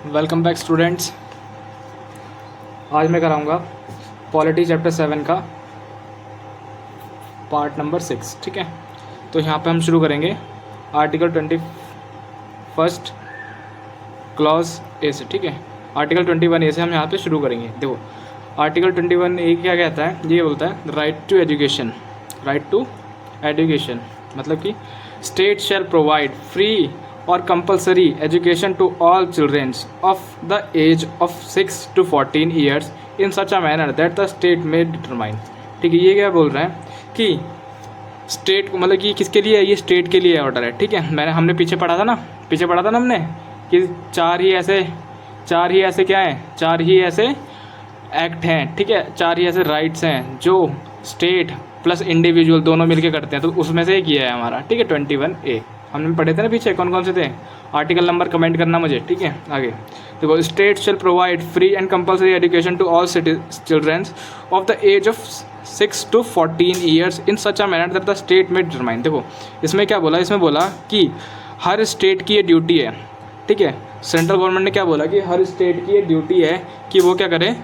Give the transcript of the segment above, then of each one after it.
Welcome back students. आज मैं कराऊंगा पॉलिटी चैप्टर 7 का पार्ट नंबर 6। ठीक है, तो यहाँ पे हम शुरू करेंगे आर्टिकल 21 क्लॉज ए से। ठीक है, आर्टिकल 21 ए से हम यहाँ पे शुरू करेंगे। देखो आर्टिकल 21 ए क्या कहता है, ये बोलता है right to education. Right to education मतलब कि स्टेट शैल प्रोवाइड फ्री और compulsory education to all childrens of the age of 6 to 14 years in such a manner that the state may determine. ठीक है, ये क्या बोल रहे हैं कि स्टेट को मतलब कि किसके लिए है, ये स्टेट के लिए ऑर्डर है। ठीक है, हमने पीछे पढ़ा था ना हमने कि चार ही ऐसे क्या हैं, चार ही ऐसे एक्ट हैं। ठीक है, चार ही ऐसे राइट्स हैं जो स्टेट प्लस इंडिविजुअल दोनों मिलके करते हैं, तो उसमें से एक ये है हमारा। ठीक है, 21A हमने पढ़े थे ना पीछे, कौन कौन से थे, आर्टिकल नंबर कमेंट करना मुझे। ठीक है, आगे देखो state shall provide free and compulsory education to all childrens of the age of 6 to 14 years in such a manner that the state may determine. देखो इसमें क्या बोला, इसमें बोला कि हर स्टेट की ये ड्यूटी है। ठीक है, सेंट्रल गवर्नमेंट ने क्या बोला कि हर स्टेट की ये ड्यूटी है कि वो क्या करे,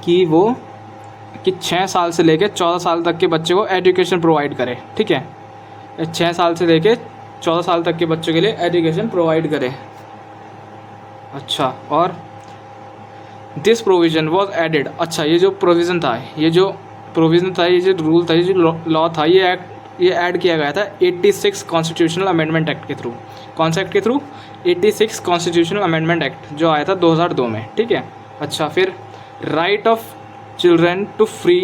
कि वो कि 6 साल से लेकर 14 साल तक के बच्चे को एजुकेशन प्रोवाइड करे। ठीक है, 6 साल से लेकर 14 साल तक के बच्चों के लिए एजुकेशन प्रोवाइड करे। अच्छा, और दिस प्रोविज़न वॉज एडेड। अच्छा, ये जो प्रोविज़न था, ये जो रूल था, ये जो लॉ था, ये ऐड किया गया था 86 कॉन्स्टिट्यूशनल अमेंडमेंट एक्ट के थ्रू। कौन सा एक्ट के थ्रू? 86 कॉन्स्टिट्यूशनल अमेंडमेंट एक्ट जो आया था 2002 में। ठीक है, अच्छा फिर right of children to free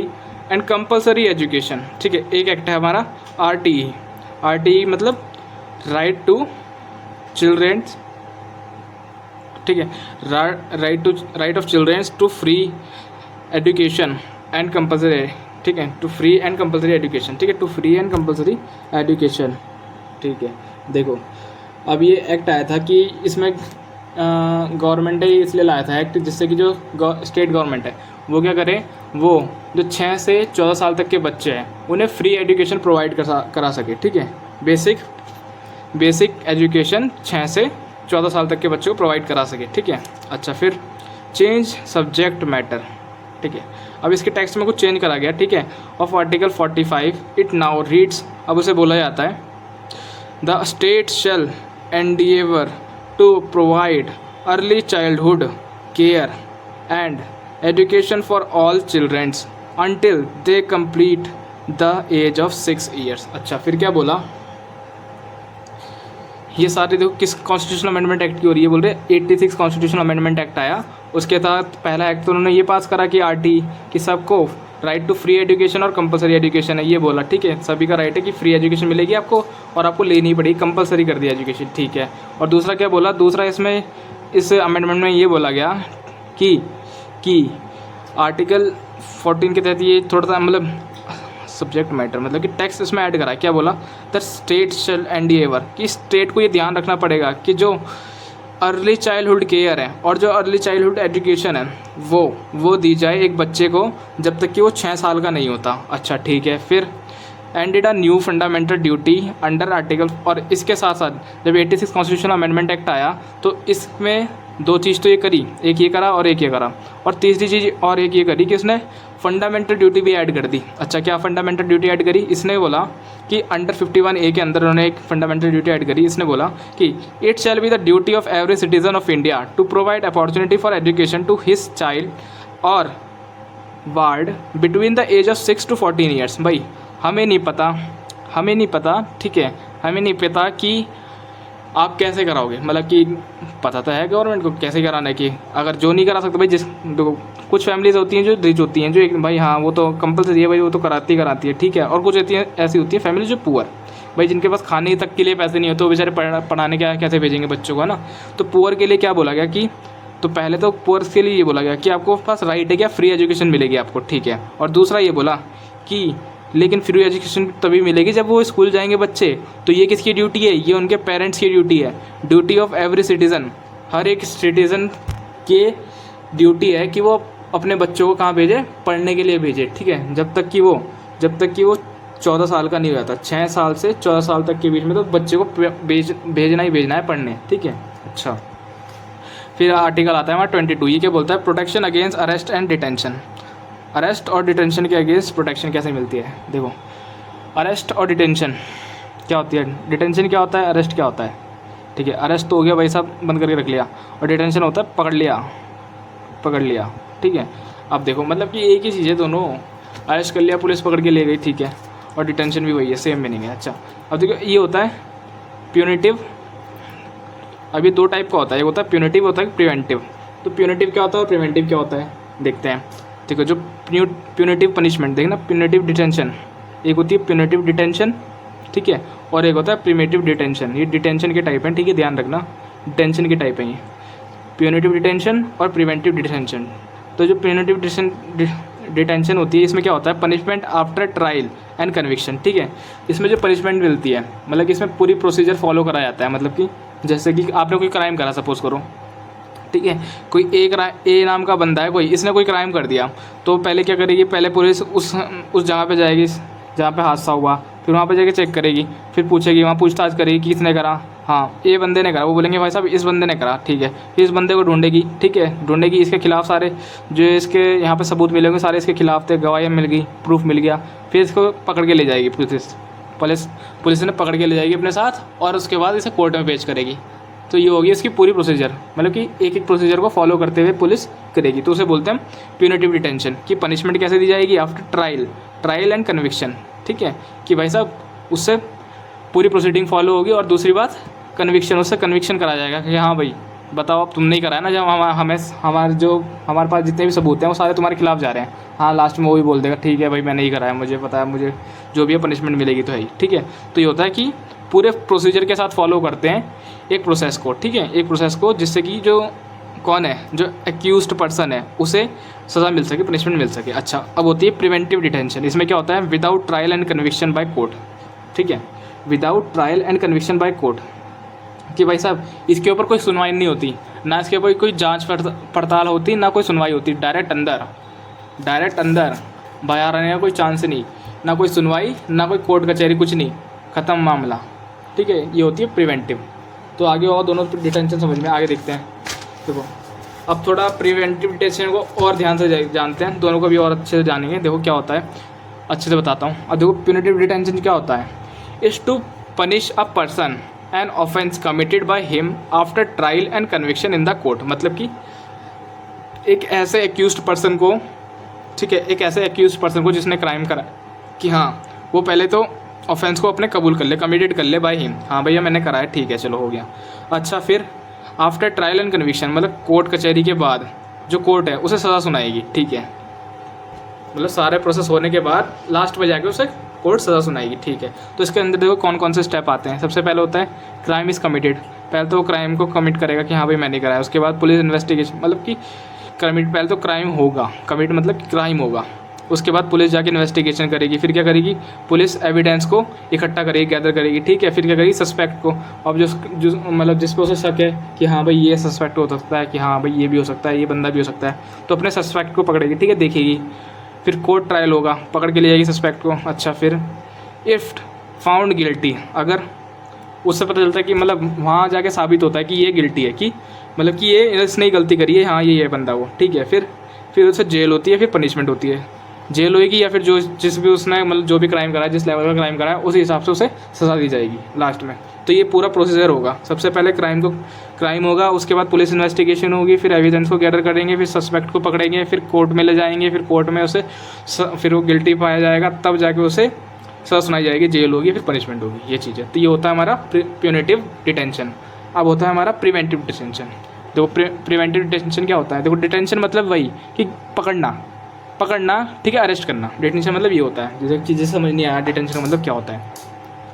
and compulsory education. ठीक है, एक एक्ट है हमारा RTE मतलब राइट टू चिल्ड्रेंस। ठीक है, right of childrens to free education and compulsory. ठीक है, to free and compulsory education. ठीक है, to free and compulsory education. ठीक है, देखो अब ये एक्ट आया था कि इसमें गवर्नमेंट ने इसलिए लाया था एक्ट, जिससे कि जो स्टेट गवर्नमेंट है वो क्या करे, वो जो 6 से 14 साल तक के बच्चे हैं उन्हें फ्री एजुकेशन प्रोवाइड करा सके। ठीक है, बेसिक एजुकेशन 6 से 14 साल तक के बच्चों को प्रोवाइड करा सके। ठीक है, अच्छा फिर चेंज सब्जेक्ट मैटर। ठीक है, अब इसके टेक्स्ट में कुछ चेंज करा गया। ठीक है, of article 45 it now reads, अब उसे बोला जाता है the state shall endeavour to provide early childhood care and education for all children until they complete the age of 6 years। अच्छा फिर क्या बोला, ये सारे देखो किस कॉन्स्टिट्यूशनल अमेंडमेंट एक्ट की हो रही है, बोल रहे 86 कॉन्स्टिट्यूशनल अमेंडमेंट एक्ट आया, उसके तहत पहला एक्ट तो उन्होंने ये पास करा कि RT कि सबको राइट टू फ्री एजुकेशन और कंपलसरी एजुकेशन है, ये बोला। ठीक है, सभी का राइट है कि फ्री एजुकेशन मिलेगी आपको और आपको लेनी पड़ेगी, कंपलसरी कर दिया एजुकेशन। ठीक है, और दूसरा क्या बोला, दूसरा इसमें इस अमेंडमेंट में ये बोला गया कि आर्टिकल 14 के तहत ये थोड़ा सा मतलब सब्जेक्ट मैटर मतलब कि टेक्स्ट इसमें ऐड करा है। क्या बोला, द स्टेट शेल एंडिएवर कि स्टेट को ये ध्यान रखना पड़ेगा कि जो अर्ली चाइल्डहुड केयर है और जो अर्ली चाइल्डहुड एजुकेशन है वो दी जाए एक बच्चे को जब तक कि वो 6 साल का नहीं होता। अच्छा ठीक है, फिर ended a new fundamental duty under article, और इसके साथ साथ जब 86 कॉन्स्टिट्यूशनल अमेंडमेंट एक्ट आया तो इसमें दो चीज़ तो ये करी, एक ये करा और एक ये करा, और तीसरी चीज़ और एक ये करी कि उसने फंडामेंटल ड्यूटी भी ऐड कर दी। अच्छा, क्या फंडामेंटल ड्यूटी ऐड करी, इसने बोला कि अंडर 51A के अंदर उन्होंने एक फंडामेंटल ड्यूटी ऐड करी। इसने बोला कि it shall be the duty of every citizen of India to provide opportunity for education to his child और ward between the age of 6 to 14 years. भाई हमें नहीं पता, ठीक है, हमें नहीं पता कि आप कैसे कराओगे, मतलब कि पता तो है गवर्नमेंट को कैसे कराना है, कि अगर जो नहीं करा सकते भाई, जिस देखो कुछ फैमिलीज़ होती हैं जो रिच होती हैं, जो एक भाई हाँ वो तो कंपलसरी है भाई, वो तो कराती है। ठीक है, और कुछ ऐसी होती है फैमिली जो पुअर भाई, जिनके पास खाने तक के लिए पैसे नहीं होते, वो बेचारे पढ़ाने कैसे भेजेंगे बच्चों को, है ना। तो पुअर के लिए क्या बोला गया कि तो पहले तो पुअर्स के लिए ये बोला गया कि आपको पास राइट है क्या, फ्री एजुकेशन मिलेगी आपको। ठीक है, और दूसरा ये बोला कि लेकिन फ्री एजुकेशन तभी मिलेगी जब वो स्कूल जाएंगे बच्चे। तो ये किसकी ड्यूटी है, ये उनके पेरेंट्स की ड्यूटी है। ड्यूटी ऑफ एवरी सिटीज़न, हर एक सिटीज़न के ड्यूटी है कि वो अपने बच्चों को कहाँ भेजे, पढ़ने के लिए भेजे, ठीक है, जब तक कि वो 14 साल का नहीं हो जाता, 6 साल से 14 साल तक के बीच में तो बच्चे को भेजना ही भेजना है पढ़ने, ठीक है। अच्छा, फिर आर्टिकल आता है हमारा 22, ये क्या बोलता है, protection against arrest and detention. Arrest और डिटेंशन के अगेंस्ट प्रोटेक्शन कैसे मिलती है, देखो अरेस्ट और डिटेंशन क्या होती है, डिटेंशन क्या होता है, अरेस्ट क्या होता है, ठीक है। अरेस्ट तो हो गया भाई साहब, बंद करके रख लिया, और डिटेंशन होता है पकड़ लिया, ठीक है। अब देखो मतलब कि एक ही चीज़ है दोनों, अरेस्ट कर लिया, पुलिस पकड़ के ले गई, ठीक है, और डिटेंशन भी वही है, सेम मीनिंग है। अच्छा, अब देखो ये होता है प्यूनिटिव, अभी 2 टाइप का होता है, एक होता है प्यूनिटिव, होता है प्रिवेंटिव। तो प्यूनिटिव क्या होता है और प्रिवेंटिव क्या होता है, देखते हैं। देखो जो प्यूनिटिव पनिशमेंट, देखना प्यूनिटिव डिटेंशन, एक होती है प्यूनिटिव डिटेंशन, ठीक है, और एक होता है प्रिवेंटिव डिटेंशन। ये डिटेंशन के टाइप हैं, ठीक है, ध्यान रखना, डिटेंशन के टाइप हैं ये, प्यूनिटिव डिटेंशन और प्रिवेंटिव डिटेंशन। तो जो प्यूनिटिव डिटेंशन होती है, इसमें क्या होता है, punishment after trial and conviction, ठीक है। इसमें जो पनिशमेंट मिलती है, मतलब कि इसमें पूरी प्रोसीजर फॉलो करा जाता है, मतलब कि जैसे कि आपने कोई क्राइम करा, सपोज करो, ठीक है, कोई ए नाम का बंदा है, कोई इसने कोई क्राइम कर दिया, तो पहले क्या करेगी, पहले पुलिस उस जगह पे जाएगी जहाँ पे हादसा हुआ, फिर वहाँ पे जाके चेक करेगी, फिर पूछेगी, वहाँ पूछताछ करेगी कि किसने करा, हाँ ए बंदे ने करा, वो बोलेंगे भाई साहब इस बंदे ने करा, ठीक है। फिर इस बंदे को ढूंढेगी, ठीक है, ढूंढेगी, इसके खिलाफ सारे जो इसके यहाँ पे सबूत मिलेंगे सारे इसके खिलाफ थे, गवाहियाँ मिल गई, प्रूफ मिल गया, फिर इसको पकड़ के ले जाएगी पुलिस ने पकड़ के ले जाएगी अपने साथ, और उसके बाद इसे कोर्ट में पेश करेगी। तो ये होगी इसकी पूरी प्रोसीजर, मतलब कि एक प्रोसीजर को फॉलो करते हुए पुलिस करेगी, तो उसे बोलते हैं प्यूनिटिव डिटेंशन। की पनिशमेंट कैसे दी जाएगी, आफ्टर ट्रायल एंड कन्विक्शन, ठीक है, कि भाई साहब उससे पूरी प्रोसीडिंग फॉलो होगी, और दूसरी बात कन्विक्शन, उससे कन्विक्शन करा जाएगा कि हाँ भाई बताओ अब तुमने ही कराया ना, जब हमारे पास जितने भी सबूत हैं वो सारे तुम्हारे खिलाफ जा रहे हैं, हाँ लास्ट में वो भी बोल देगा ठीक है भाई मैंने ही कराया, मुझे पता है, मुझे जो भी है पनिशमेंट मिलेगी तो है ही, ठीक है। तो ये होता है कि पूरे प्रोसीजर के साथ फॉलो करते हैं एक प्रोसेस को, ठीक है, एक प्रोसेस को, जिससे कि जो कौन है, जो एक्यूज्ड पर्सन है उसे सज़ा मिल सके, पनिशमेंट मिल सके। अच्छा, अब होती है प्रिवेंटिव डिटेंशन। इसमें क्या होता है, without trial and conviction by court, ठीक है, without trial and conviction by court, कि भाई साहब इसके ऊपर कोई सुनवाई नहीं होती, ना इसके ऊपर कोई जांच पड़ताल होती, ना कोई सुनवाई होती, डायरेक्ट अंदर बाहर आने का कोई चांस नहीं, ना कोई सुनवाई, ना कोई कोर्ट कचहरी, कुछ नहीं, ख़त्म मामला, ठीक है। ये होती है प्रिवेंटिव। तो आगे और दोनों डिटेंशन समझ में, आगे देखते हैं। देखो अब थोड़ा प्रिवेंटिव डिटेंशन को और ध्यान से जानते हैं, दोनों को भी और अच्छे से जानेंगे। देखो क्या होता है, अच्छे से बताता हूँ। अब देखो प्यूनिटिव डिटेंशन क्या होता है, is to punish a person an offence committed by him after trial and conviction in the court. मतलब कि एक ऐसे एक्यूज्ड पर्सन को, ठीक है, एक ऐसे एक्यूज्ड पर्सन को जिसने क्राइम करा, कि हाँ वो पहले तो ऑफेंस को अपने कबूल कर ले, कमिटेड कर ले बाय हिम, हाँ भैया मैंने कराया, ठीक है चलो हो गया। अच्छा, फिर आफ्टर ट्रायल एंड कन्विक्शन, मतलब कोर्ट कचहरी के बाद जो कोर्ट है उसे सज़ा सुनाएगी, ठीक है, मतलब सारे प्रोसेस होने के बाद लास्ट में जाके उसे कोर्ट सज़ा सुनाएगी, ठीक है। तो इसके अंदर देखो कौन कौन से स्टेप आते हैं। सबसे पहले होता है क्राइम इज़ कमिटेड, पहले तो वो क्राइम को कमिट करेगा कि हाँ भाई मैंने कराया। उसके बाद पुलिस इन्वेस्टिगेशन, मतलब कि कमिट, पहले तो क्राइम होगा, कमिट मतलब क्राइम होगा, उसके बाद पुलिस जाके इन्वेस्टिगेशन करेगी, फिर क्या करेगी, पुलिस एविडेंस को इकट्ठा करेगी, गैदर करेगी, ठीक है, फिर क्या करेगी, सस्पेक्ट को, अब जो मतलब जिस पे उसे शक है कि हाँ भाई ये सस्पेक्ट हो सकता है, कि हाँ भाई ये भी हो सकता है, ये बंदा भी हो सकता है, तो अपने सस्पेक्ट को पकड़ेगी, ठीक है, देखेगी, फिर कोर्ट ट्रायल होगा, पकड़ के ले जाएगी सस्पेक्ट को। अच्छा, फिर इफ़ फाउंड गिल्टी, अगर उससे पता चलता है कि मतलब वहाँ जाके साबित होता है कि ये गिल्टी है, कि मतलब कि ये इसने ही गलती करी है, हाँ ये बंदा वो, ठीक है, फिर उसे जेल होती है, फिर पनिशमेंट होती है, जेल होएगी, या फिर जिस भी उसने मतलब जो भी क्राइम करा है, जिस लेवल का क्राइम करा है उसी हिसाब से उसे सज़ा दी जाएगी लास्ट में। तो ये पूरा प्रोसीजर होगा, सबसे पहले क्राइम होगा, उसके बाद पुलिस इन्वेस्टिगेशन होगी, फिर एविडेंस को गैदर करेंगे, फिर सस्पेक्ट को पकड़ेंगे, फिर कोर्ट में ले जाएंगे, फिर कोर्ट में उसे फिर वो गिल्टी पाया जाएगा, तब जाके उसे सज़ा सुनाई जाएगी, जेल होगी, फिर पनिशमेंट होगी, ये चीज़ है। तो ये होता है हमारा प्यूनिटिव डिटेंशन। अब होता है हमारा प्रिवेंटिव डिटेंशन। देखो प्रिवेंटिव डिटेंशन क्या होता है, देखो डिटेंशन मतलब वही कि पकड़ना, ठीक है, अरेस्ट करना। डिटेंशन मतलब ये होता है, जैसे चीज़ें समझ नहीं आया डिटेंशन का मतलब क्या होता है।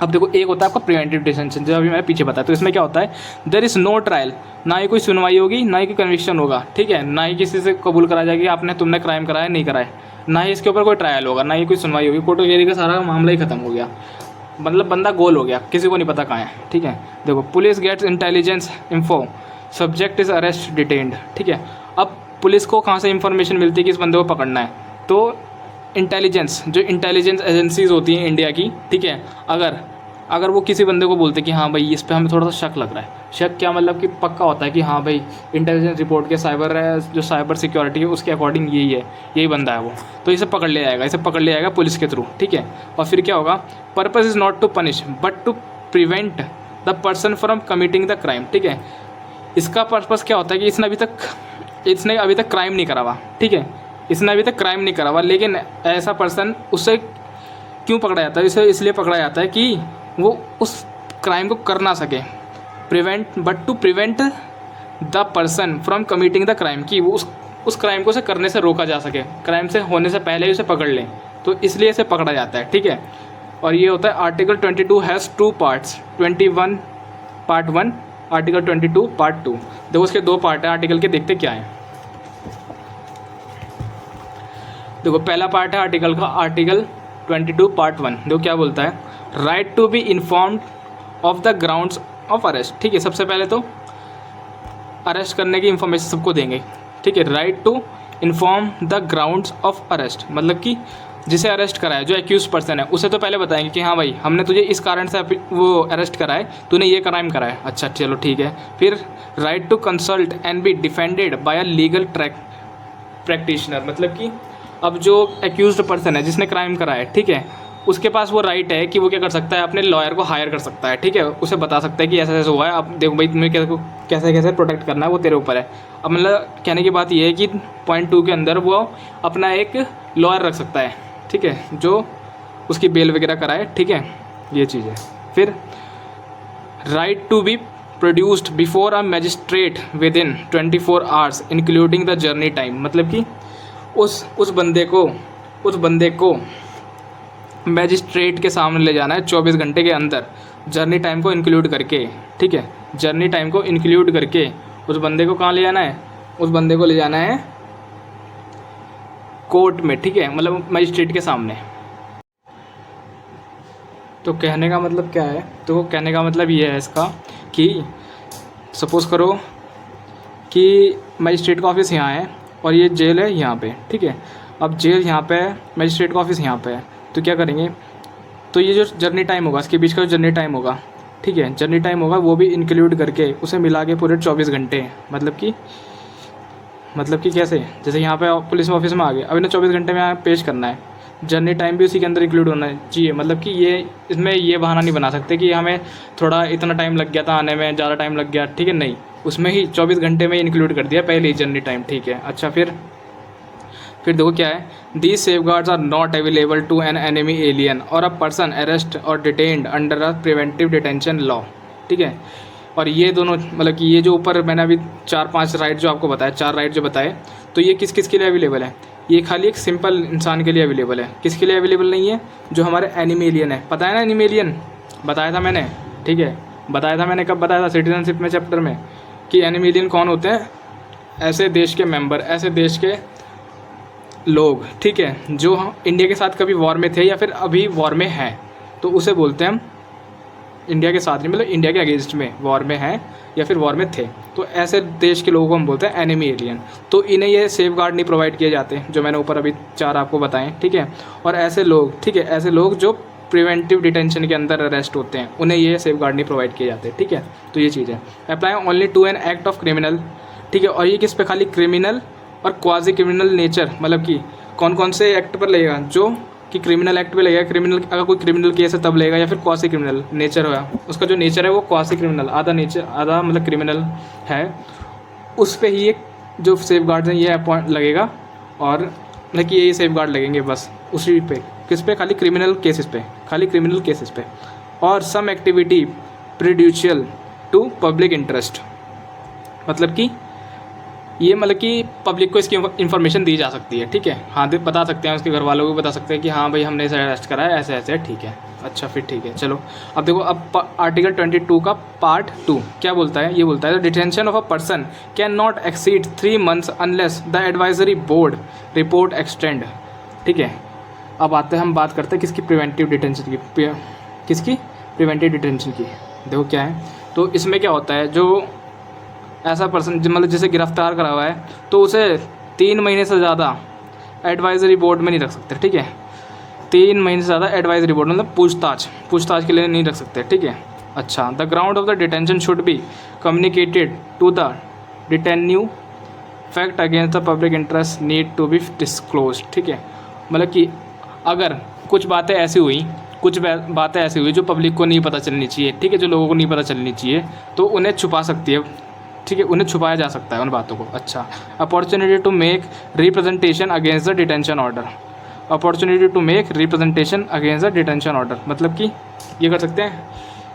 अब देखो एक होता है आपका प्रिवेंटिव डिटेंशन, जो अभी मैंने पीछे बताया। तो इसमें क्या होता है, देयर इज़ नो ट्रायल, ना ही कोई सुनवाई होगी, ना ही कोई कन्विक्शन होगा, ठीक है, ना ही किसी से कबूल करा जाएगा तुमने क्राइम कराया नहीं कराया, ना ही इसके ऊपर कोई ट्रायल होगा, ना ही कोई सुनवाई होगी, कोर्ट कचहरी का सारा मामला ही खत्म हो गया, मतलब बंदा गोल हो गया, किसी को नहीं पता कहाँ है, ठीक है। देखो police gets intelligence info, subject is arrest detained, ठीक है। अब पुलिस को कहाँ से इंफॉर्मेशन मिलती है कि इस बंदे को पकड़ना है? तो इंटेलिजेंस, जो इंटेलिजेंस एजेंसीज होती हैं इंडिया की, ठीक है, अगर वो किसी बंदे को बोलते कि हाँ भाई इस पे हमें थोड़ा सा शक लग रहा है, शक क्या मतलब कि पक्का होता है कि हाँ भाई इंटेलिजेंस रिपोर्ट के जो साइबर सिक्योरिटी है उसके अकॉर्डिंग यही है, यही बंदा है वो, तो इसे पकड़ लिया जाएगा, इसे पकड़ लिया जाएगा पुलिस के थ्रू, ठीक है। और फिर क्या होगा, purpose is not to punish but to prevent the person from committing the crime, ठीक है। इसका पर्पस क्या होता है कि इसने अभी तक क्राइम नहीं करा हुआ, ठीक है, इसने अभी तक क्राइम नहीं करा हुआ, लेकिन ऐसा पर्सन, उससे क्यों पकड़ा जाता है? इसे इसलिए पकड़ा जाता है कि वो उस क्राइम को कर ना सके, to prevent the person from committing the crime, कि वो उस क्राइम को से करने से रोका जा सके, क्राइम से होने से पहले ही उसे पकड़ लें, तो इसलिए इसे पकड़ा जाता है, ठीक है। और ये होता है article 22 has 2 parts, 21 part 1, article 22 part 2। देखो उसके 2 पार्ट हैं आर्टिकल के, देखते क्या है। देखो पहला पार्ट है आर्टिकल का, आर्टिकल 22 पार्ट 1। देखो क्या बोलता है, right to be informed of the grounds of arrest, ठीक है। सबसे पहले तो अरेस्ट करने की इंफॉर्मेशन सबको देंगे, ठीक है। Right to inform the grounds of arrest, मतलब कि जिसे अरेस्ट करा है, जो एक्यूज पर्सन है, उसे तो पहले बताएंगे कि हाँ भाई हमने तुझे इस कारण से वो अरेस्ट करा है, तूने ये क्राइम करा है, अच्छा चलो ठीक है। फिर right to consult and be defended by a legal practitioner, मतलब कि अब जो एक्यूज्ड पर्सन है जिसने क्राइम करा है, ठीक है, उसके पास वो राइट है कि वो क्या कर सकता है, अपने लॉयर को हायर कर सकता है, ठीक है। उसे बता सकता है कि ऐसा ऐसा हुआ है, अब देखो भाई तुम्हें कैसे कैसे प्रोटेक्ट करना है वो तेरे ऊपर है। अब मतलब कहने की बात ये है कि पॉइंट 2 के अंदर वो अपना एक लॉयर रख सकता है, ठीक है, जो उसकी बेल वगैरह कराए, ठीक है, ये चीज़ है। फिर right to be produced before a magistrate within 24 hours including the journey time, मतलब कि उस बंदे को मैजिस्ट्रेट के सामने ले जाना है 24 घंटे के अंदर, जर्नी टाइम को इंक्लूड करके, ठीक है। जर्नी टाइम को इंक्लूड करके उस बंदे को कहाँ ले जाना है, उस बंदे को ले जाना है कोर्ट में, ठीक है, मतलब मैजिस्ट्रेट के सामने। तो कहने का मतलब क्या है, तो कहने का मतलब ये है इसका कि सपोज़ करो कि मैजिस्ट्रेट का ऑफिस यहाँ है और ये जेल है यहाँ पे, ठीक है। अब जेल यहाँ पे है, मैजिस्ट्रेट का ऑफिस यहाँ पे है, तो क्या करेंगे, तो ये जो जर्नी टाइम होगा, इसके बीच का जो जर्नी टाइम होगा, ठीक है, जर्नी टाइम होगा वो भी इंक्लूड करके उसे मिला के पूरे 24 घंटे, मतलब कि कैसे, जैसे यहाँ पे पुलिस ऑफिस में आ गए, अब इन्हें 24 घंटे में यहाँ पेश करना है, जर्नी टाइम भी उसी के अंदर इंक्लूड होना चाहिए, मतलब कि ये इसमें ये बहाना नहीं बना सकते कि हमें थोड़ा इतना टाइम लग गया था आने में, ज़्यादा टाइम लग गया, ठीक है, नहीं, उसमें ही 24 घंटे में इंक्लूड कर दिया पहले ही जर्नी टाइम, ठीक है। अच्छा फिर देखो क्या है, these safeguards are not available to an enemy alien or a person arrest or detained under a preventive detention law, ठीक है। और ये दोनों, मतलब कि ये जो ऊपर मैंने अभी 4-5 राइट जो आपको बताया, 4 राइट जो बताए, तो ये किस किस के लिए अवेलेबल है, ये खाली एक सिंपल इंसान के लिए अवेलेबल है, किसके लिए अवेलेबल नहीं है, जो हमारे एनिमी एलियन है, पता है ना एनिमी एलियन, बताया था मैंने, ठीक है, बताया था मैंने, कब बताया था, सिटीजनशिप में चैप्टर में, कि एनिमी एलियन कौन होते हैं, ऐसे देश के मेंबर, ऐसे देश के लोग, ठीक है, जो इंडिया के साथ कभी वॉर में थे या फिर अभी वॉर में हैं, तो उसे बोलते हैं हम इंडिया के साथ नहीं, मतलब इंडिया के अगेंस्ट में वॉर में हैं या फिर वॉर में थे, तो ऐसे देश के लोगों को हम बोलते हैं एनिमी एलियन। तो इन्हें ये सेफ गार्ड नहीं प्रोवाइड किए जाते, जो मैंने ऊपर अभी 4 आपको बताएं, ठीक है। और ऐसे लोग, ठीक है, ऐसे लोग जो प्रिवेंटिव डिटेंशन के अंदर अरेस्ट होते हैं, उन्हें ये सेफ गार्ड नहीं प्रोवाइड किए जाते, ठीक है। तो ये चीज़ है, apply only to an act of criminal, ठीक है। और ये किस पे, खाली क्रिमिनल और क्वाजी क्रिमिनल नेचर, मतलब कि कौन कौन से एक्ट पर लगेगा, जो कि क्रिमिनल एक्ट पे लगेगा, क्रिमिनल अगर कोई क्रिमिनल केस है तब लगेगा, या फिर क्वासी क्रिमिनल नेचर होगा, उसका जो नेचर है वो क्वासी क्रिमिनल, आधा मतलब क्रिमिनल है, उस पर ही एक जो सेफ गार्ड है ये पॉइंट लगेगा, और मतलब कि यही सेफ गार्ड लगेंगे बस उसी पे, किस पे, खाली क्रिमिनल केसेस पे, खाली क्रिमिनल केसेस पे। और some activity prejudicial to public interest, मतलब कि ये मतलब कि पब्लिक को इसकी इन्फॉर्मेशन दी जा सकती है, ठीक है, हाँ बता सकते हैं, उसके घर वालों को बता सकते हैं कि हाँ भाई हमने इसे अरेस्ट करा है, ऐसे ऐसे, ठीक है। अच्छा फिर ठीक है, चलो अब देखो, अब आर्टिकल 22 का पार्ट 2 क्या बोलता है, ये बोलता है detention of a person can not exceed 3 months unless the advisory board report extend, ठीक है। अब आते हैं, हम बात करते हैं किसकी, प्रिवेंटिव डिटेंशन की, किसकी, प्रिवेंटिव डिटेंशन की। देखो क्या है, तो इसमें क्या होता है, जो ऐसा पर्सन मतलब जिसे गिरफ्तार करा हुआ है तो उसे 3 महीने से ज़्यादा एडवाइजरी बोर्ड में नहीं रख सकते, ठीक है। 3 महीने से ज़्यादा एडवाइजरी बोर्ड मतलब पूछताछ के लिए नहीं रख सकते, ठीक है। अच्छा, the ground of the detention should be communicated to the detenu, fact against the public interest need to be disclose, ठीक है। मतलब कि अगर कुछ बातें ऐसी हुई जो पब्लिक को नहीं पता चलनी चाहिए, ठीक है, जो लोगों को नहीं पता चलनी चाहिए, तो उन्हें छुपा सकती है, ठीक है, उन्हें छुपाया जा सकता है उन बातों को। अच्छा, opportunity to make representation against the detention order, opportunity to make representation against the detention order, मतलब कि ये कर सकते हैं,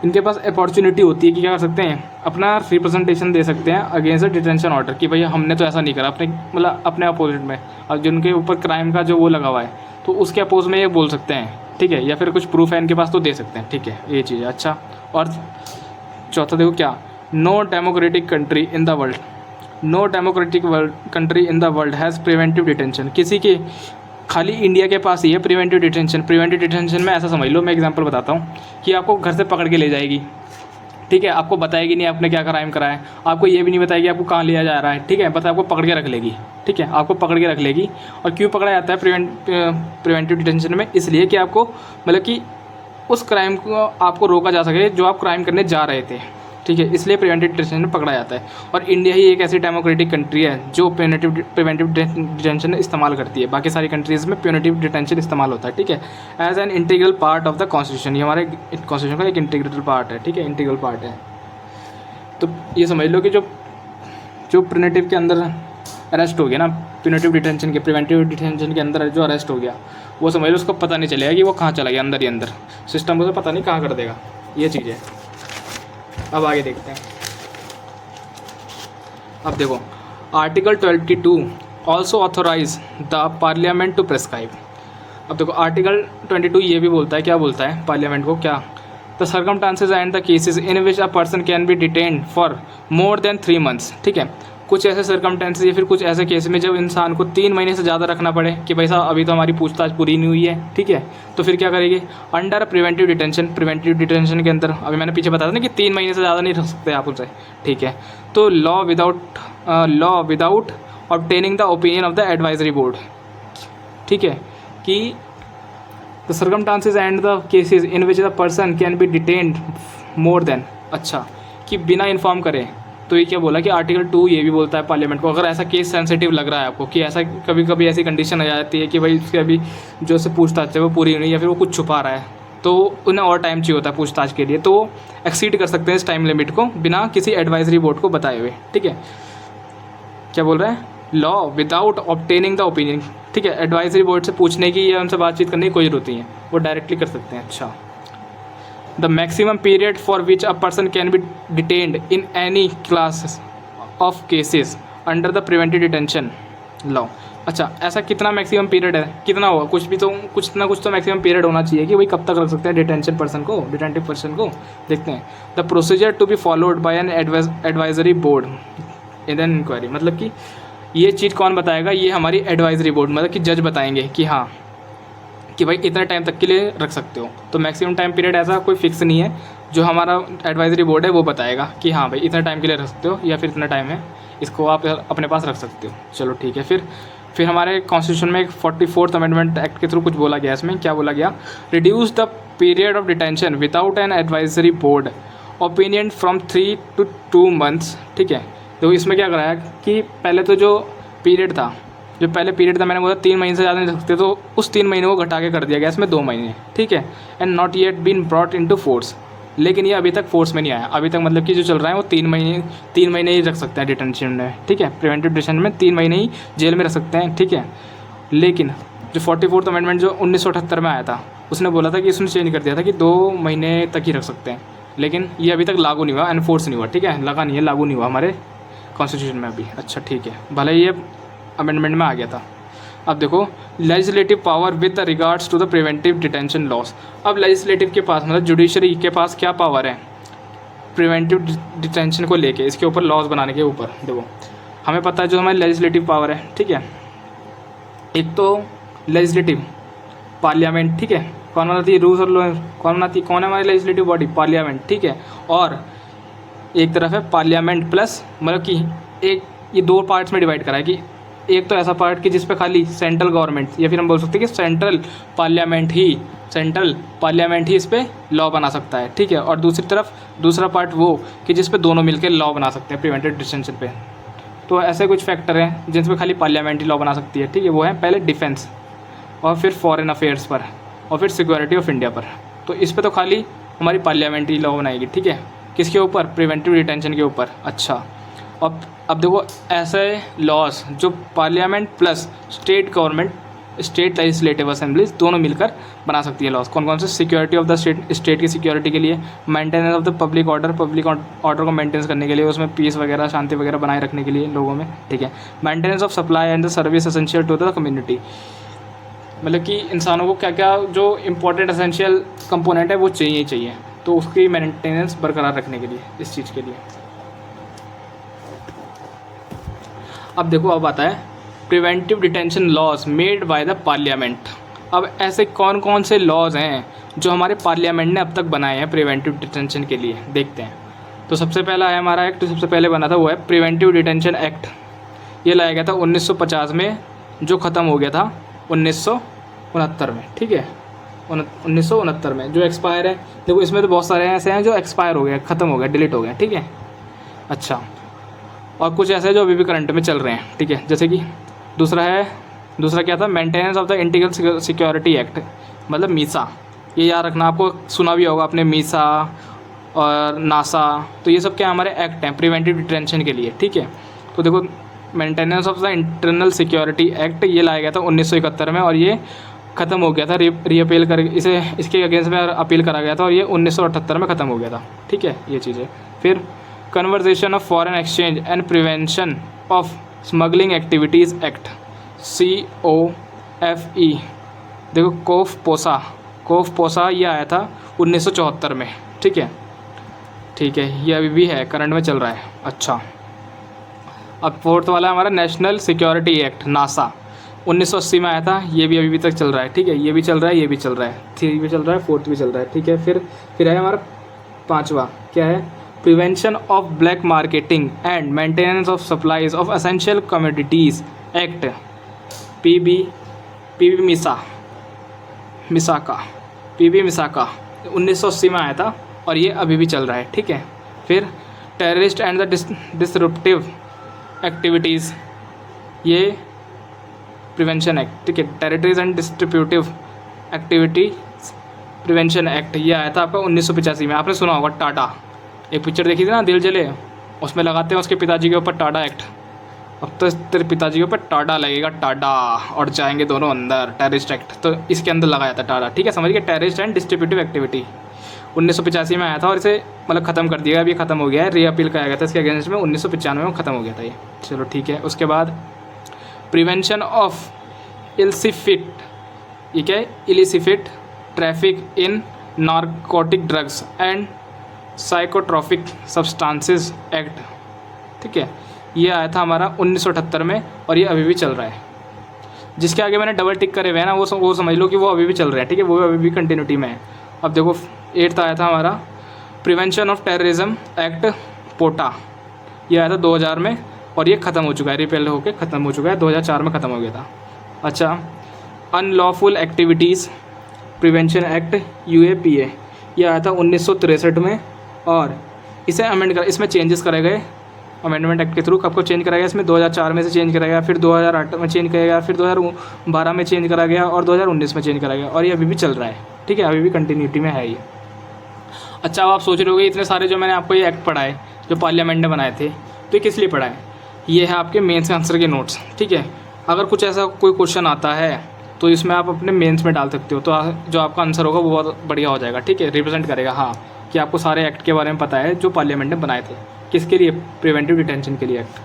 इनके पास अपॉर्चुनिटी होती है कि क्या कर सकते हैं, अपना रिप्रेजेंटेशन दे सकते हैं अगेंस्ट द डिटेंशन ऑर्डर कि भैया हमने तो ऐसा नहीं करा, अपने मतलब अपने अपोजिट में, और जिनके ऊपर क्राइम का जो वो लगा हुआ है तो उसके अपोज में ये बोल सकते हैं, ठीक है, या फिर कुछ प्रूफ है इनके पास तो दे सकते हैं, ठीक है, ये चीज़ है। अच्छा, और चौथा देखो क्या, no democratic country in the world, no democratic country in the world has preventive detention, किसी के, खाली इंडिया के पास ही है प्रिवेंटिव डिटेंशन। प्रिवेंटिव डिटेंशन में ऐसा समझ लो, मैं एग्जांपल बताता हूँ कि आपको घर से पकड़ के ले जाएगी, ठीक है, आपको बताएगी नहीं आपने क्या क्राइम करा है, आपको ये भी नहीं बताएगी आपको कहाँ लिया जा रहा है, ठीक है, बस आपको पकड़ के रख लेगी, ठीक है, आपको पकड़ के रख लेगी। और क्यों पकड़ा जाता है प्रिवेंटिव डिटेंशन में, इसलिए कि आपको मतलब कि उस क्राइम को आपको रोका जा सके जो आप क्राइम करने जा रहे थे, ठीक है, इसलिए प्रिवेंटिव डिटेंशन में पकड़ा जाता है। और इंडिया ही एक ऐसी डेमोक्रेटिक कंट्री है जो प्रिवेंटिव डिटेंशन इस्तेमाल करती है, बाकी सारी कंट्रीज़ में प्यूनिटिव डिटेंशन इस्तेमाल होता है, ठीक है, as an integral part of the constitution, ये हमारे कॉन्स्टिट्यूशन का एक इंटीग्रल पार्ट है, ठीक है, इंटीग्रल पार्ट है। तो ये समझ लो कि जो प्यूनिटिव के अंदर अरेस्ट हो गया ना, प्यूनिटिव डिटेंशन के, प्रिवेंटिव डिटेंशन के अंदर जो अरेस्ट हो गया, वो समझ लो उसको पता नहीं चलेगा कि वो कहाँ चला गया, अंदर ही अंदर सिस्टम उसे पता नहीं कहाँ कर देगा, ये चीज़ है। अब आगे देखते हैं। अब देखो, article 22 also authorize the parliament to prescribe. अब देखो आर्टिकल 22 ये भी बोलता है, क्या बोलता है पार्लियामेंट को, क्या, the circumstances and the cases in which a person can be detained for more than 3 months, ठीक है, कुछ ऐसे सर्कमस्टांसेस या फिर कुछ ऐसे केस में जब इंसान को 3 महीने से ज़्यादा रखना पड़े कि भाई साहब अभी तो हमारी पूछताछ पूरी नहीं हुई है, ठीक है, तो फिर क्या करेंगे, under preventive detention, preventive detention के अंदर अभी मैंने पीछे बताया था ना कि 3 महीने से ज़्यादा नहीं रख सकते आप उनसे, ठीक है, तो law without obtaining the opinion of the advisory board, ठीक है, कि the circumstances and the cases in which the person can be detained more than, अच्छा, कि बिना इन्फॉर्म करें, तो ये क्या बोला कि आर्टिकल 2 ये भी बोलता है पार्लियामेंट को, अगर ऐसा केस सेंसिटिव लग रहा है आपको कि ऐसा कभी कभी ऐसी कंडीशन आ जाती है कि भाई उसके अभी जो उससे पूछताछ है वो पूरी नहीं, या फिर वो कुछ छुपा रहा है, तो उन्हें और टाइम चाहिए होता है पूछताछ के लिए, तो वो एक्सीड कर सकते हैं इस टाइम लिमिट को बिना किसी एडवाइजरी बोर्ड को बताए हुए, ठीक है। क्या बोल रहे हैं, law without obtaining the opinion, ठीक है, एडवाइजरी बोर्ड से पूछने की या उनसे बातचीत करने की कोई जरूरत नहीं है, वो डायरेक्टली कर सकते हैं। अच्छा, the maximum period for which a person can be detained in any class of cases under the preventive detention law, अच्छा, ऐसा कितना मैक्सिमम पीरियड है, कितना होगा, कुछ ना कुछ तो मैक्सिमम पीरियड होना चाहिए कि भाई कब तक रख सकते हैं डिटेंटिव पर्सन को। देखते हैं, the procedure to be followed by an advisory board in an inquiry, मतलब कि ये चीज़ कौन बताएगा, ये हमारी एडवाइजरी बोर्ड, मतलब कि जज बताएंगे कि हाँ कि भाई इतने टाइम तक के लिए रख सकते हो, तो मैक्सिमम टाइम पीरियड ऐसा कोई फिक्स नहीं है, जो हमारा एडवाइजरी बोर्ड है वो बताएगा कि हाँ भाई इतने टाइम के लिए रख सकते हो या फिर इतना टाइम है, इसको आप अपने पास रख सकते हो। चलो ठीक है, फिर हमारे कॉन्स्टिट्यूशन में एक 44th अमेंडमेंट एक्ट के थ्रू कुछ बोला गया, इसमें क्या बोला गया, reduce the period of detention without an advisory board opinion from 3 to 2 months, ठीक है। तो इसमें क्या कराया कि पहले तो जो पीरियड था मैंने बोला 3 महीने से ज़्यादा नहीं रख सकते, तो उस 3 महीने को घटा के कर दिया गया इसमें 2 महीने, ठीक है। And not yet been brought into force, लेकिन ये अभी तक फोर्स में नहीं आया, अभी तक मतलब कि जो चल रहा है वो 3 महीने ही रख सकते हैं डिटेंशन में, ठीक है, प्रिवेंटिव डिटेंशन में 3 महीने ही जेल में रख सकते हैं, ठीक है। लेकिन जो 44th अमेंडमेंट जो 1978 में आया था, उसने बोला था कि इसने चेंज कर दिया था कि 2 महीने तक ही रख सकते हैं, लेकिन ये अभी तक लागू नहीं हुआ, एनफोर्स नहीं हुआ, ठीक है, लगा नहीं है, लागू नहीं हुआ हमारे कॉन्स्टिट्यूशन में अभी। अच्छा ठीक है, भले ये अमेंडमेंट में आ गया था। अब देखो, legislative power with regards to the preventive detention laws. अब लेजिस्लेटिव के पास मतलब जुडिशरी के पास क्या पावर है प्रिवेंटिव डिटेंशन को लेके, इसके ऊपर लॉज बनाने के ऊपर। देखो हमें पता है जो हमारी लेजिस्लेटिव पावर है, ठीक है, एक तो लेजिस्लेटिव पार्लियामेंट, ठीक है, कौन बनाती है रूल्स और लॉ, कौन है हमारी लेजिस्लेटिव बॉडी, पार्लियामेंट, ठीक है। और एक तरफ है पार्लियामेंट प्लस, मतलब कि एक ये दो पार्ट्स में डिवाइड करा है कि एक तो ऐसा पार्ट कि जिस पे खाली सेंट्रल गवर्नमेंट या फिर हम बोल सकते हैं कि सेंट्रल पार्लियामेंट ही इस पे लॉ बना सकता है, ठीक है। और दूसरी तरफ दूसरा पार्ट वो कि जिस पे दोनों मिलकर लॉ बना सकते हैं प्रिवेंटिव डिटेंशन पे। तो ऐसे कुछ फैक्टर हैं जिन पे खाली पार्लियामेंट ही लॉ बना सकती है, ठीक है। वो है पहले डिफेंस, और फिर फॉरेन अफेयर्स पर, और फिर सिक्योरिटी ऑफ इंडिया पर। तो इस पे तो खाली हमारी पार्लियामेंट ही लॉ बनाएगी, ठीक है। किसके ऊपर? प्रिवेंटिव डिटेंशन के ऊपर। अच्छा, अब देखो ऐसे लॉज जो parliament plus state government, state legislative assemblies दोनों मिलकर बना सकती है लॉज। कौन कौन से? सिक्योरिटी ऑफ द स्टेट की सिक्योरिटी के लिए, maintenance of the public order को मेंटेन करने के लिए, उसमें पीस वगैरह शांति वगैरह बनाए रखने के लिए लोगों में, ठीक है। Maintenance of supply and the service essential to the community, मतलब कि इंसानों को क्या क्या जो इंपॉर्टेंट एसेंशियल कंपोनेंट है वो चाहिए ही चाहिए, तो उसकी मेंटेनेंस बरकरार रखने के लिए, इस चीज़ के लिए। अब देखो, अब आता है preventive detention laws made by the parliament. अब ऐसे कौन कौन से लॉज हैं जो हमारे पार्लियामेंट ने अब तक बनाए हैं प्रिवेंटिव डिटेंशन के लिए, देखते हैं। तो सबसे पहला है हमारा एक्ट, सबसे पहले बना था वो है प्रिवेंटिव डिटेंशन एक्ट। ये लाया गया था 1950 में, जो ख़त्म हो गया था 1969 में, ठीक है। 1969 में जो एक्सपायर है। देखो इसमें तो बहुत सारे ऐसे हैं जो एक्सपायर हो गए, ख़त्म हो गए, डिलीट हो गए, ठीक है। अच्छा, और कुछ ऐसे जो अभी भी करंट में चल रहे हैं, ठीक है। जैसे कि दूसरा क्या था? Maintenance of the integral security act, मतलब मीसा। ये याद रखना, आपको सुना भी होगा आपने मीसा और नासा। तो ये सब क्या हमारे एक्ट हैं प्रिवेंटिव डिटेंशन के लिए, ठीक है। तो देखो, maintenance of the internal security act ये लाया गया था 1971 में, और ये ख़त्म हो गया था, रीअपील कर इसके अगेंस्ट में अपील करा गया था, और ये 1978 में ख़त्म हो गया था, ठीक है। ये चीज़ें फिर conversation of foreign exchange and prevention of smuggling activities act, COFE। देखो कोफ पोसा ये आया था 1974 में, ठीक है। ये अभी भी है, करंट में चल रहा है। अच्छा, अब फोर्थ वाला हमारा नेशनल सिक्योरिटी एक्ट, नासा, 1980 में आया था। ये भी अभी तक चल रहा है, ठीक है। ये भी चल रहा है, ये भी चल रहा है, 3 भी चल रहा है, 4th भी चल रहा है, ठीक है। फिर है हमारा 5वां, क्या है? Prevention of black marketing and maintenance of supplies of essential commodities act, P मिसाका 1980 में आया था, और ये अभी भी चल रहा है, ठीक है। फिर terrorist and the disruptive activities, ये प्रिवेंशन एक्ट, ठीक है। Terrorist and distributive activity prevention act, ये आया था आपका 1985 में। आपने सुना होगा टाटा, एक पिक्चर देखी थी ना, दिल जले, उसमें लगाते हैं उसके पिताजी के ऊपर टाटा एक्ट। अब तो तेरे पिताजी के ऊपर टाटा लगेगा, टाटा, और जाएंगे दोनों अंदर, टेररिस्ट एक्ट। तो इसके अंदर लगाया था टाटा, ठीक है। समझ गए? टेररिस्ट एंड डिस्ट्रीब्यूटिव एक्टिविटी 1985 में आया था, और इसे मतलब ख़त्म कर दिया, अब ये ख़त्म हो गया है, रीअपील कराया गया था इसके अगेंस्ट में 1995 में ख़त्म हो गया था ये। चलो ठीक है। उसके बाद प्रिवेंशन ऑफ इल्सिफिट, ये क्या है? Illicit traffic in narcotic drugs and psychotropic substances act, ठीक है। ये आया था हमारा 1978 में, और ये अभी भी चल रहा है। जिसके आगे मैंने डबल टिक करे हुए हैं ना, वो समझ लो कि वो अभी भी चल रहा है, ठीक है। वो अभी भी कंटिन्यूटी में है। अब देखो 8th आया था हमारा प्रिवेंशन ऑफ टेररिज्म एक्ट, पोटा, ये आया था 2000 में, और ये ख़त्म हो चुका है, रिपेल होकर ख़त्म हो चुका है, 2004 में ख़त्म हो गया था। अच्छा, unlawful activities prevention act, UAPA, ये आया था 1963 में, और इसे अमेंड कर, इसमें चेंजेस करे गए अमेंडमेंट एक्ट के थ्रू। कब को चेंज कराया गया? इसमें 2004 में से चेंज कराया गया, फिर 2008 में चेंज कराया गया, फिर 2012 में चेंज करा गया, और 2019 में चेंज कराया गया, और ये अभी भी चल रहा है, ठीक है। अभी भी कंटिन्यूटी में है ये। अच्छा, अब आप सोच रहे होगे इतने सारे जो मैंने आपको ये एक्ट पढ़ाए जो पार्लियामेंट ने बनाए थे, तो ये किस लिए पढ़ाए? ये है आपके मेंस आंसर के नोट्स, ठीक है। अगर कुछ ऐसा कोई क्वेश्चन आता है तो इसमें आप अपने मेंस में डाल सकते हो, तो जो आपका आंसर होगा वो बहुत बढ़िया हो जाएगा, ठीक है। रिप्रेजेंट करेगा, हाँ, कि आपको सारे एक्ट के बारे में पता है जो पार्लियामेंट ने बनाए थे। किसके लिए? प्रिवेंटिव डिटेंशन के लिए एक्ट,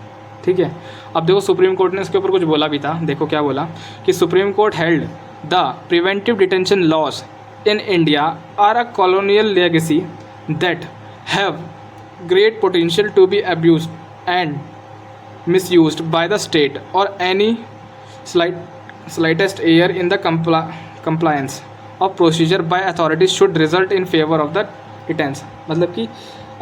ठीक है। अब देखो सुप्रीम कोर्ट ने इसके ऊपर कुछ बोला भी था। देखो क्या बोला कि Supreme Court held the preventive detention laws in India are a colonial legacy that have great potential to be abused and misused by the state or any slightest error in the compliance of procedure by authorities should result in favor of the detention। मतलब कि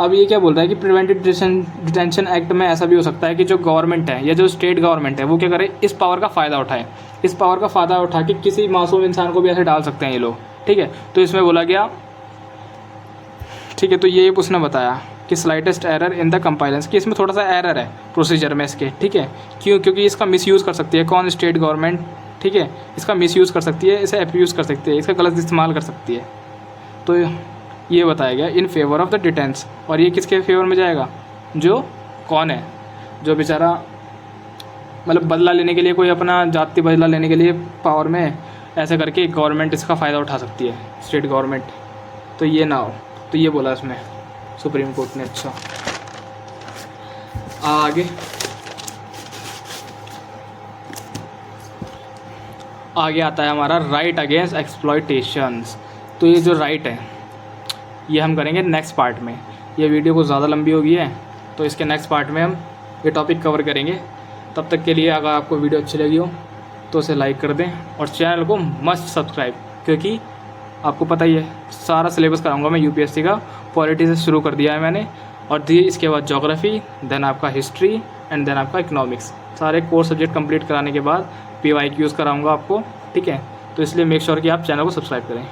अब ये क्या बोल रहा है कि preventive detention act में ऐसा भी हो सकता है कि जो गवर्नमेंट है या जो स्टेट गवर्नमेंट है वो क्या करे, इस पावर का फ़ायदा उठाए, इस पावर का फ़ायदा उठा के किसी मासूम इंसान को भी ऐसे डाल सकते हैं ये लोग, ठीक है। तो इसमें बोला गया, ठीक है, तो ये उसने बताया कि slightest error in the compliance, कि इसमें थोड़ा सा एरर है प्रोसीजर में इसके, ठीक है। क्यों? क्योंकि इसका मिसयूज़ कर सकती है कौन? स्टेट गवर्नमेंट, ठीक है, इसका मिसयूज़ कर सकती है, इसे एब्यूज़ कर सकती है, इसका गलत इस्तेमाल कर सकती है। तो ये बताया गया इन फेवर ऑफ द डिटेंस, और ये किसके फेवर में जाएगा? जो कौन है, जो बेचारा मतलब बदला लेने के लिए, कोई अपना जाति बदला लेने के लिए पावर में ऐसे करके गवर्नमेंट इसका फ़ायदा उठा सकती है, स्टेट गवर्नमेंट। तो ये ना हो, तो ये बोला इसमें सुप्रीम कोर्ट ने। अच्छा, आगे आता है हमारा राइट अगेंस्ट एक्सप्लॉयटेशंस। तो ये जो राइट है ये हम करेंगे नेक्स्ट पार्ट में, ये वीडियो कुछ ज़्यादा लंबी हो गई है तो इसके नेक्स्ट पार्ट में हम ये टॉपिक कवर करेंगे। तब तक के लिए अगर आपको वीडियो अच्छी लगी हो तो उसे लाइक कर दें और चैनल को मस्ट सब्सक्राइब, क्योंकि आपको पता ही है सारा सिलेबस कराऊंगा मैं यूपीएससी का। पॉलिटी से शुरू कर दिया है मैंने, और दिए इसके बाद ज्योग्राफी, देन आपका हिस्ट्री एंड देन आपका इकोनॉमिक्स, सारे कोर्स सब्जेक्ट कंप्लीट कराने के बाद PYQs कराऊंगा आपको, ठीक है। तो इसलिए मेक श्योर कि आप चैनल को सब्सक्राइब करें।